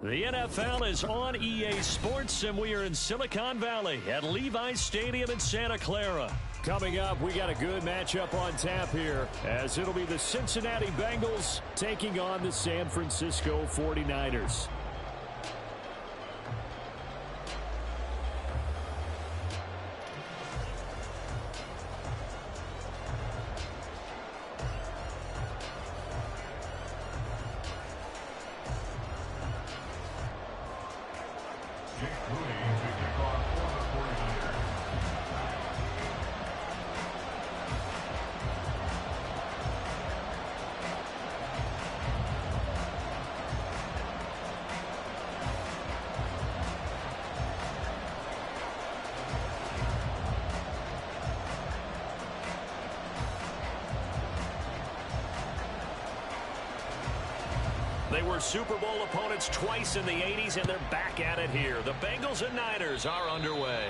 The NFL is on EA Sports, and we are in Silicon Valley at Levi's Stadium in Santa Clara. Coming up, we got a good matchup on tap here, as it'll be the Cincinnati Bengals taking on the San Francisco 49ers. They were Super Bowl opponents twice in the 80s, and they're back at it here. The Bengals and Niners are underway.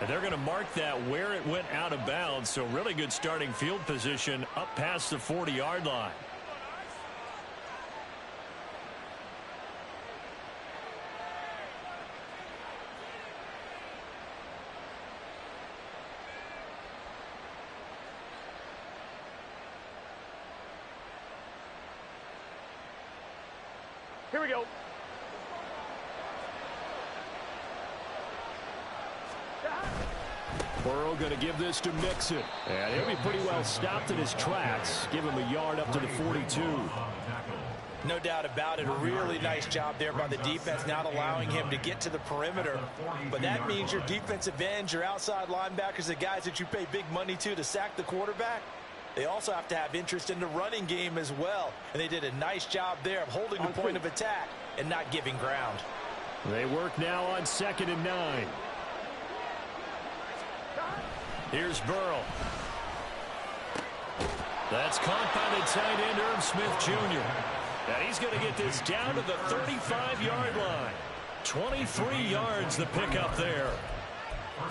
And they're going to mark that where it went out of bounds, so really good starting field position up past the 40-yard line. Here we go. Burrow going to give this to Mixon. And he'll be pretty well stopped in his tracks. Give him a yard up to the 42. No doubt about it. A really nice job there by the defense, not allowing him to get to the perimeter. But that means your defensive ends, your outside linebackers, the guys that you pay big money to sack the quarterback, they also have to have interest in the running game as well. And they did a nice job there of holding the point of attack and not giving ground. They work now on 2nd and 9. Here's Burrow. That's caught by the tight end, Irv Smith Jr. And he's going to get this down to the 35-yard line. 23 yards the pickup there.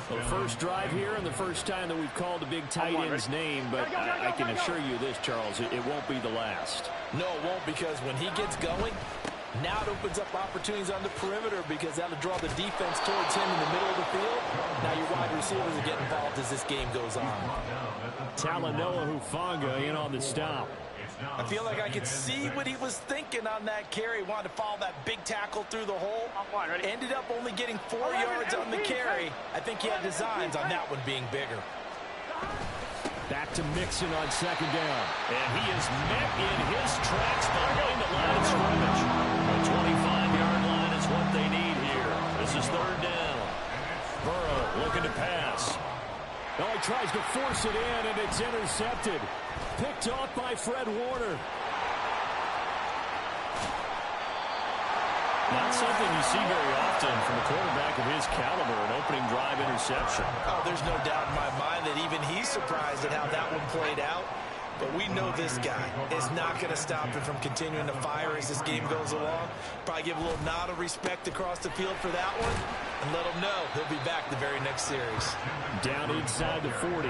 Well, the first drive here and the first time that we've called a big tight end's name, but I can assure you this, Charles, it won't be the last. No, it won't, because when he gets going, now it opens up opportunities on the perimeter, because that'll draw the defense towards him in the middle of the field. Now your wide receivers will get involved as this game goes on. Talanoa Hufanga in on the stop. I feel like I could see what he was thinking on that carry. Wanted to follow that big tackle through the hole. Ended up only getting 4 yards on the carry. I think he had designs on that one being bigger. Back to Mixon on 2nd down. And he is met in his tracks behind the line of scrimmage. The 25-yard line is what they need here. This is 3rd down. Burrow looking to pass. Oh, he tries to force it in, and it's intercepted. Picked off by Fred Warner. Not something you see very often from a quarterback of his caliber, an opening drive interception. Oh, there's no doubt in my mind that even he's surprised at how that one played out. But we know this guy is not going to stop him from continuing to fire as this game goes along. Probably give a little nod of respect across the field for that one, and let him know he'll be back the very next series. Down inside the 40.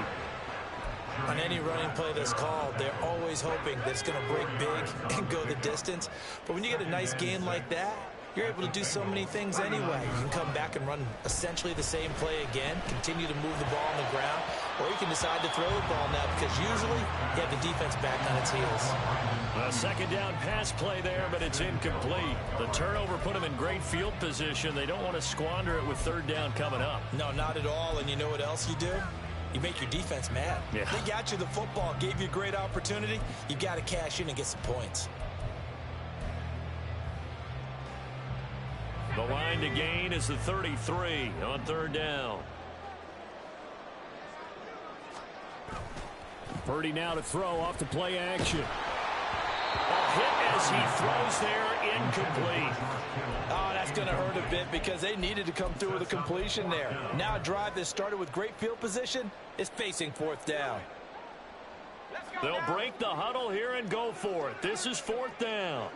On any running play that's called, they're always hoping that it's going to break big and go the distance. But when you get a nice gain like that, you're able to do so many things anyway. You can come back and run essentially the same play again, continue to move the ball on the ground, or you can decide to throw the ball now, because usually you have the defense back on its heels. A 2nd down pass play there, but it's incomplete. The turnover put them in great field position. They don't want to squander it with 3rd down coming up. No, not at all. And you know what else you do? You make your defense mad. Yeah. They got you the football, gave you a great opportunity. You got to cash in and get some points. The line to gain is the 33 on 3rd down. Purdy now to throw off the play action. A hit as he throws there, incomplete. Oh, that's going to hurt a bit, because they needed to come through with a completion there. Now a drive that started with great field position is facing 4th down. They'll break the huddle here and go for it. This is 4th down.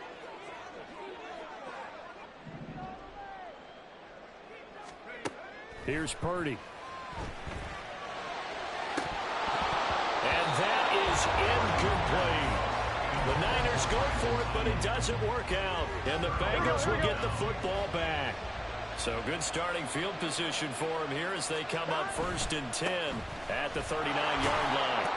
Here's Purdy. And that is incomplete. The Niners go for it, but it doesn't work out. And the Bengals will get the football back. So good starting field position for him here as they come up 1st and 10 at the 39-yard line.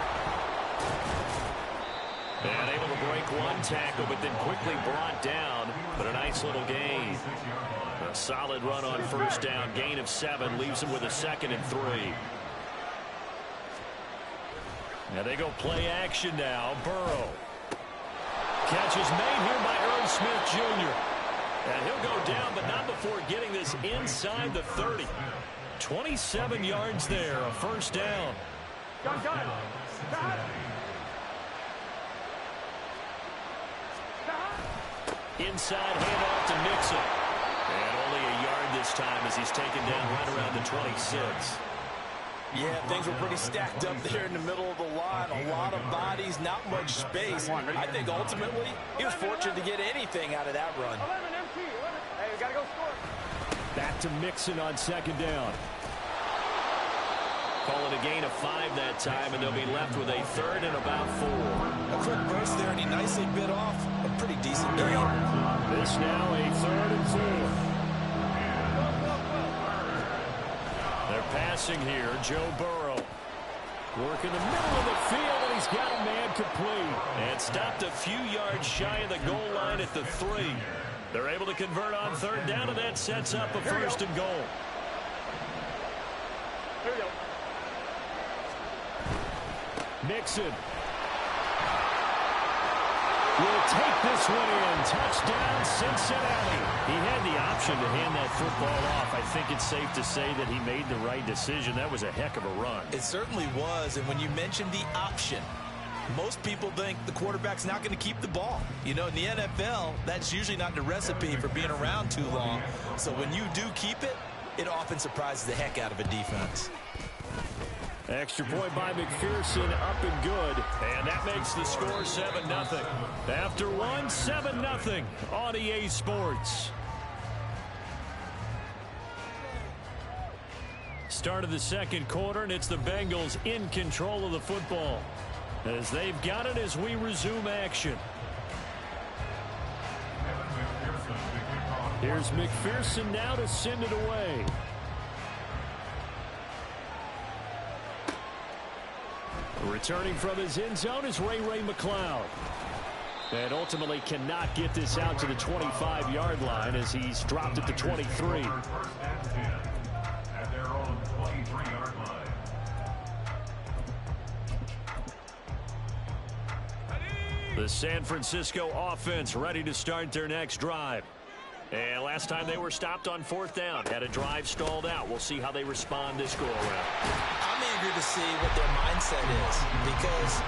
And able to break one tackle, but then quickly brought down. But a nice little gain. A solid run on 1st down. Gain of 7 leaves him with a 2nd and 3. Now they go play action now. Burrow. Catch is made here by Earl Smith Jr. And he'll go down, but not before getting this inside the 30. 27 yards there, a 1st down. Inside handoff to Mixon. And only a yard this time as he's taken down right around the 26. Yeah, things were pretty stacked up there in the middle of the line. A lot of bodies, not much space. I think ultimately he was fortunate to get anything out of that run. Hey, we gotta go score. Back to Mixon on 2nd down. Call it a gain of 5 that time, and they'll be left with a 3rd and about 4. A quick burst there, and he nicely bit off a pretty decent gain. This now a 3rd and 4. They're passing here. Joe Burrow. Work in the middle of the field, and he's got a man complete. And stopped a few yards shy of the goal line at the 3. They're able to convert on 3rd down, and that sets up a 1st and goal. Here we go. Mixon will take this one in. Touchdown, Cincinnati. He had the option to hand that football off. I think it's safe to say that he made the right decision. That was a heck of a run. It certainly was, and when you mentioned the option, most people think the quarterback's not going to keep the ball. You know, in the NFL, that's usually not the recipe for being around too long. So when you do keep it, it often surprises the heck out of a defense. Extra point by McPherson, up and good. And that makes the score 7-0. After one, 7-0 on EA Sports. Start of the 2nd quarter, and it's the Bengals in control of the football as they've got it as we resume action. Here's McPherson now to send it away. Returning from his end zone is Ray McCloud. And ultimately cannot get this out to the 25-yard line as he's dropped it to 23. At their own 23-yard line. The San Francisco offense ready to start their next drive. And last time they were stopped on 4th down. Had a drive stalled out. We'll see how they respond this go-around. I'm eager to see what their mindset is, because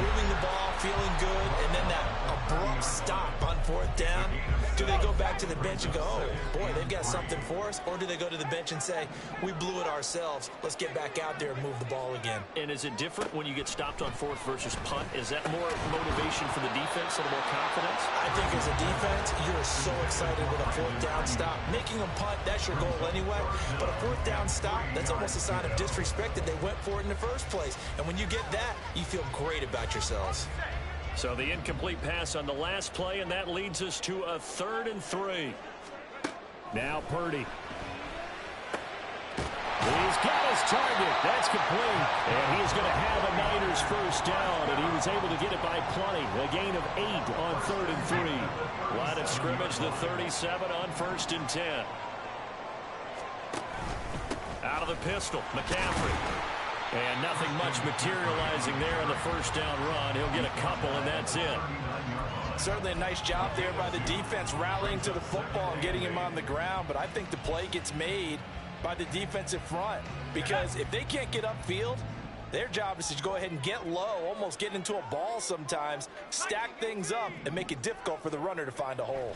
moving the ball, feeling good, and then that abrupt stop on 4th down. Do they go back to the bench and go, oh, boy, they've got something for us? Or do they go to the bench and say, we blew it ourselves. Let's get back out there and move the ball again. And is it different when you get stopped on 4th versus punt? Is that more motivation for the defense, a little more confidence? I think as a defense, you're so excited with a 4th down stop. Making them punt, that's your goal anyway. But a 4th down stop, that's almost a sign of disrespect that they went for it in the first place. And when you get that, you feel great about yourselves. So the incomplete pass on the last play, and that leads us to a 3rd and 3. Now Purdy. He's got his target. That's complete. And he's going to have a Niners 1st down, and he was able to get it by plenty. A gain of 8 on 3rd and 3. Line of scrimmage, the 37 on 1st and 10. Out of the pistol, McCaffrey. And nothing much materializing there on the 1st down run. He'll get a couple, and that's it. Certainly a nice job there by the defense rallying to the football and getting him on the ground. But I think the play gets made by the defensive front, because if they can't get upfield, their job is to go ahead and get low, almost get into a ball sometimes, stack things up, and make it difficult for the runner to find a hole.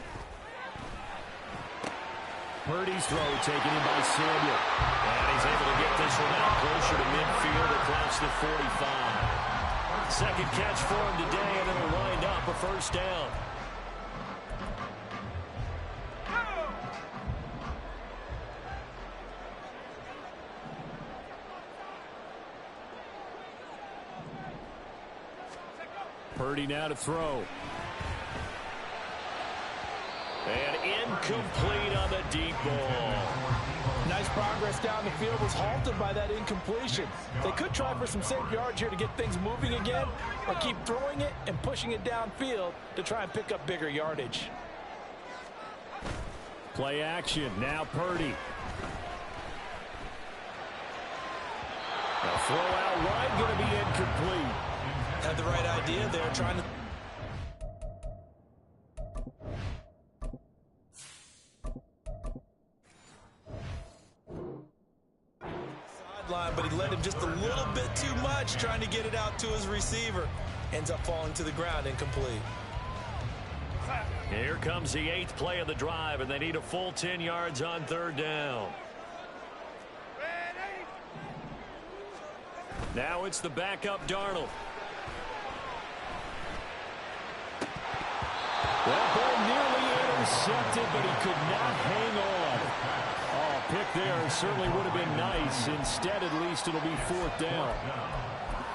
Purdy's throw taken in by Samuel. And he's able to get this one out closer to midfield across the 45. Second catch for him today, and it'll wind up a 1st down. Purdy now to throw. Incomplete on the deep ball. Nice progress down the field, was halted by that incompletion. They could try for some safe yards here to get things moving again, or keep throwing it and pushing it downfield to try and pick up bigger yardage. Play action. Now Purdy. A throw out wide, going to be incomplete. Had the right idea there, trying to... sideline, but he led him just a little bit too much, trying to get it out to his receiver. Ends up falling to the ground, incomplete. Here comes the 8th play of the drive, and they need a full 10 yards on 3rd down. Now it's the backup Darnold. That ball nearly intercepted, but he could not hang on. Oh, pick there certainly would have been nice. Instead, at least it'll be 4th down.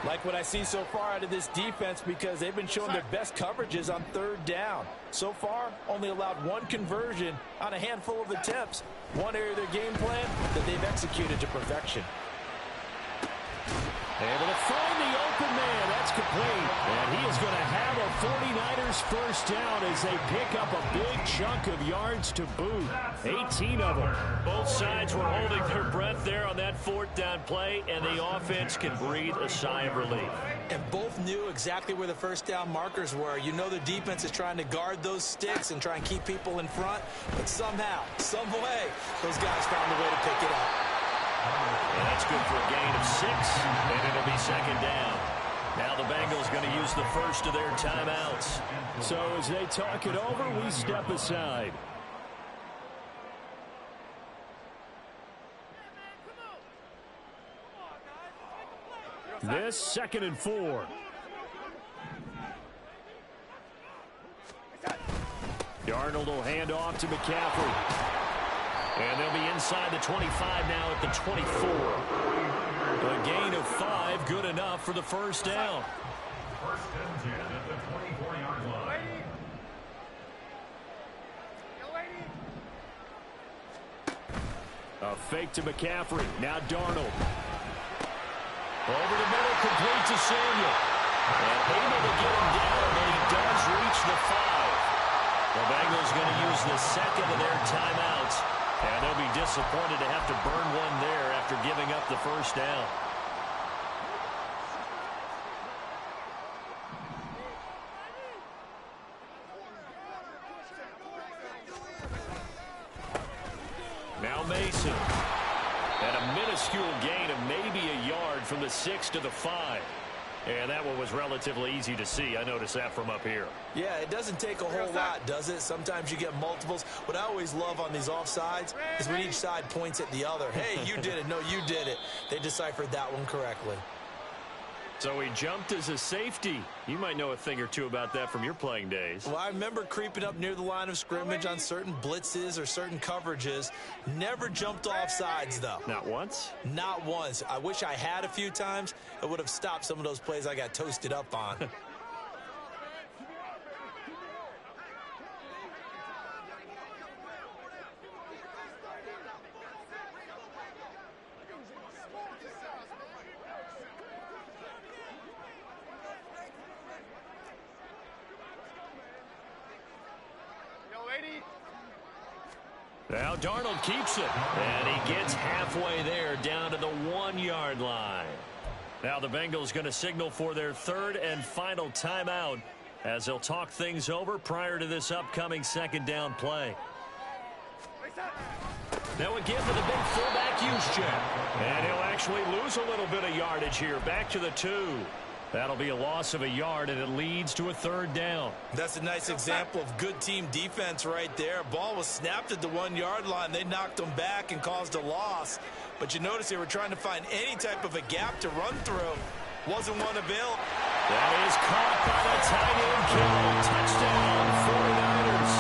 Like what I see so far out of this defense, because they've been showing their best coverages on 3rd down. So far, only allowed 1 conversion on a handful of attempts. One area of their game plan that they've executed to perfection. Able to find the open man. That's complete. And he is going to have a 49ers first down as they pick up a big chunk of yards to boot. 18 of them. Both sides were holding their breath there on that 4th down play, and the offense can breathe a sigh of relief. And both knew exactly where the first down markers were. You know the defense is trying to guard those sticks and try and keep people in front, but somehow, some way, those guys found a way to pick it up. And that's good for a gain of 6, and it'll be 2nd down. Now the Bengals going to use the first of their timeouts. So as they talk it over, we step aside. This 2nd and 4. Darnold will hand off to McCaffrey. And they'll be inside the 25 now at the 24. A gain of 5, good enough for the first down. First and 10 at the 24-yard line. A fake to McCaffrey. Now Darnold. Over the middle, complete to Samuel. And able to get him down, and he does reach the 5. The Bengals going to use the 2nd of their timeouts. And they'll be disappointed to have to burn one there after giving up the first down. Now Mason. And a minuscule gain of maybe a yard from the 6 to the 5. And that one was relatively easy to see. I noticed that from up here. Yeah, it doesn't take a whole lot, does it? Sometimes you get multiples. What I always love on these offsides is when each side points at the other. Hey, you did it. No, you did it. They deciphered that one correctly. So he jumped as a safety. You might know a thing or two about that from your playing days. Well, I remember creeping up near the line of scrimmage on certain blitzes or certain coverages. Never jumped off sides, though. Not once? Not once. I wish I had a few times. It would have stopped some of those plays I got toasted up on. Now Darnold keeps it, and he gets halfway there down to the 1-yard line. Now the Bengals going to signal for their 3rd and final timeout as they'll talk things over prior to this upcoming 2nd down play. Now again to the big fullback use check. And he'll actually lose a little bit of yardage here. Back to the 2. That'll be a loss of a yard, and it leads to a 3rd down. That's a nice example of good team defense right there. Ball was snapped at the 1-yard line. They knocked them back and caused a loss. But you notice they were trying to find any type of a gap to run through. Wasn't one available. That is caught by the tight end kill. Touchdown, 49ers.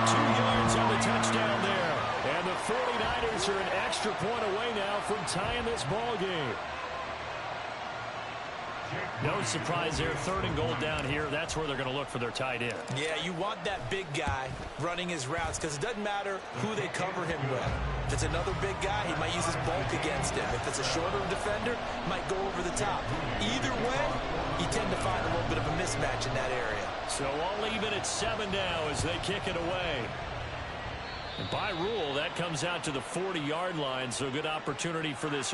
2 yards on the touchdown there. And the 49ers are an extra point away now from tying this ball game. No surprise there. 3rd and goal down here. That's where they're going to look for their tight end. Yeah, you want that big guy running his routes because it doesn't matter who they cover him with. If it's another big guy, he might use his bulk against him. If it's a shorter defender, he might go over the top. Either way, you tend to find a little bit of a mismatch in that area. So I'll leave it at 7 now as they kick it away. And by rule, that comes out to the 40-yard line, so good opportunity for this